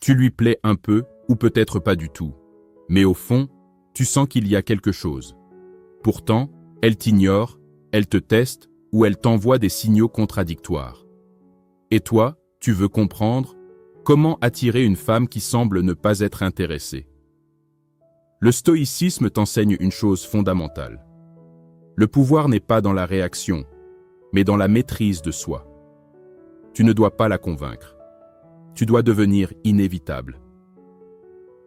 Tu lui plais un peu, ou peut-être pas du tout. Mais au fond, tu sens qu'il y a quelque chose. Pourtant, elle t'ignore, elle te teste, ou elle t'envoie des signaux contradictoires. Et toi, tu veux comprendre comment attirer une femme qui semble ne pas être intéressée. Le stoïcisme t'enseigne une chose fondamentale. Le pouvoir n'est pas dans la réaction, mais dans la maîtrise de soi. Tu ne dois pas la convaincre. Tu dois devenir inévitable.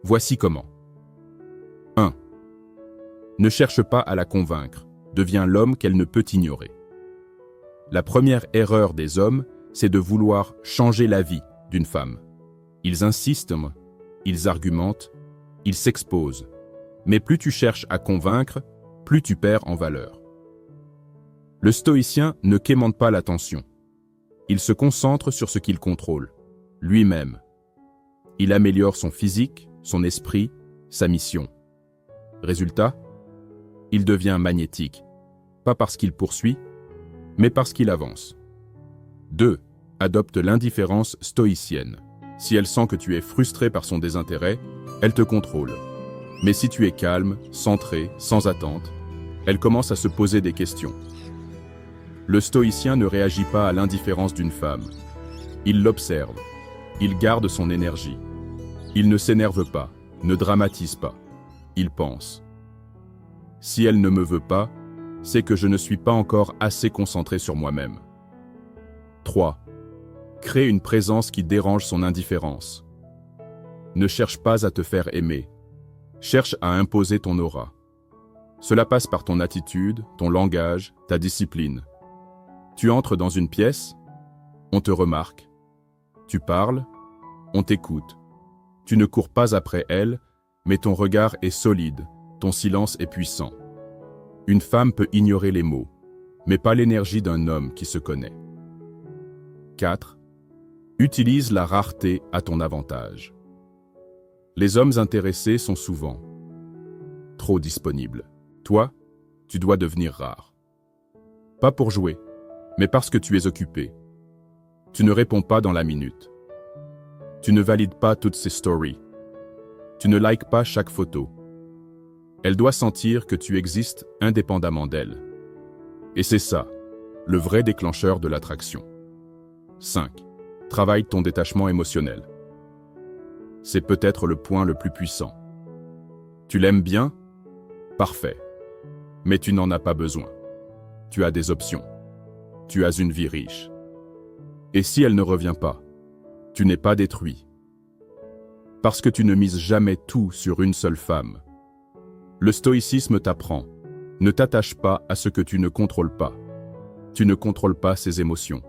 Voici comment. 1. Ne cherche pas à la convaincre. Deviens l'homme qu'elle ne peut ignorer. La première erreur des hommes, c'est de vouloir changer la vie d'une femme. Ils insistent, ils argumentent, ils s'exposent. Mais plus tu cherches à convaincre, plus tu perds en valeur. Le stoïcien ne quémande pas l'attention. Il se concentre sur ce qu'il contrôle, lui-même. Il améliore son physique, son esprit, sa mission. Résultat, il devient magnétique, pas parce qu'il poursuit, mais parce qu'il avance. 2. Adopte l'indifférence stoïcienne. Si elle sent que tu es frustré par son désintérêt, elle te contrôle. Mais si tu es calme, centré, sans attente, elle commence à se poser des questions. Le stoïcien ne réagit pas à l'indifférence d'une femme. Il l'observe. Il garde son énergie. Il ne s'énerve pas, ne dramatise pas. Il pense. Si elle ne me veut pas, c'est que je ne suis pas encore assez concentré sur moi-même. 3. Crée une présence qui dérange son indifférence. Ne cherche pas à te faire aimer. Cherche à imposer ton aura. Cela passe par ton attitude, ton langage, ta discipline. Tu entres dans une pièce, on te remarque. Tu parles, on t'écoute. Tu ne cours pas après elle, mais ton regard est solide, ton silence est puissant. Une femme peut ignorer les mots, mais pas l'énergie d'un homme qui se connaît. 4. Utilise la rareté à ton avantage. Les hommes intéressés sont souvent trop disponibles. Toi, tu dois devenir rare. Pas pour jouer, mais parce que tu es occupé. Tu ne réponds pas dans la minute. Tu ne valides pas toutes ses stories. Tu ne likes pas chaque photo. Elle doit sentir que tu existes indépendamment d'elle. Et c'est ça, le vrai déclencheur de l'attraction. 5. Travaille ton détachement émotionnel. C'est peut-être le point le plus puissant. Tu l'aimes bien? Parfait. Mais tu n'en as pas besoin. Tu as des options. Tu as une vie riche. Et si elle ne revient pas, tu n'es pas détruit. Parce que tu ne mises jamais tout sur une seule femme. Le stoïcisme t'apprend, ne t'attache pas à ce que tu ne contrôles pas. Tu ne contrôles pas ses émotions.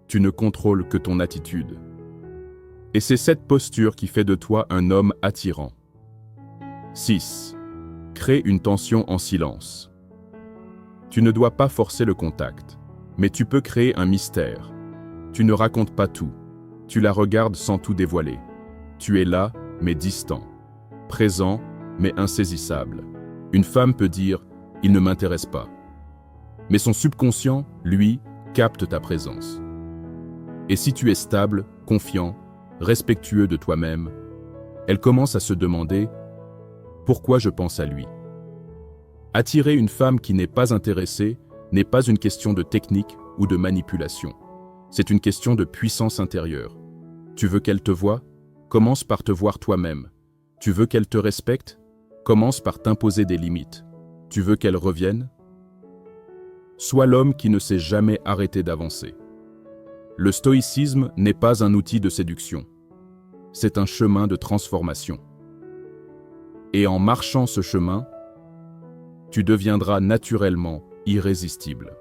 Tu ne contrôles que ton attitude. Et c'est cette posture qui fait de toi un homme attirant. 6. Crée une tension en silence. Tu ne dois pas forcer le contact, mais tu peux créer un mystère. Tu ne racontes pas tout. Tu la regardes sans tout dévoiler. Tu es là, mais distant. Présent, mais insaisissable. Une femme peut dire « il ne m'intéresse pas ». Mais son subconscient, lui, capte ta présence. Et si tu es stable, confiant, respectueux de toi-même, elle commence à se demander « pourquoi je pense à lui ?» Attirer une femme qui n'est pas intéressée n'est pas une question de technique ou de manipulation. C'est une question de puissance intérieure. Tu veux qu'elle te voie? Commence par te voir toi-même. Tu veux qu'elle te respecte? Commence par t'imposer des limites. Tu veux qu'elle revienne? Sois l'homme qui ne s'est jamais arrêté d'avancer. Le stoïcisme n'est pas un outil de séduction. C'est un chemin de transformation. Et en marchant ce chemin, tu deviendras naturellement irrésistible.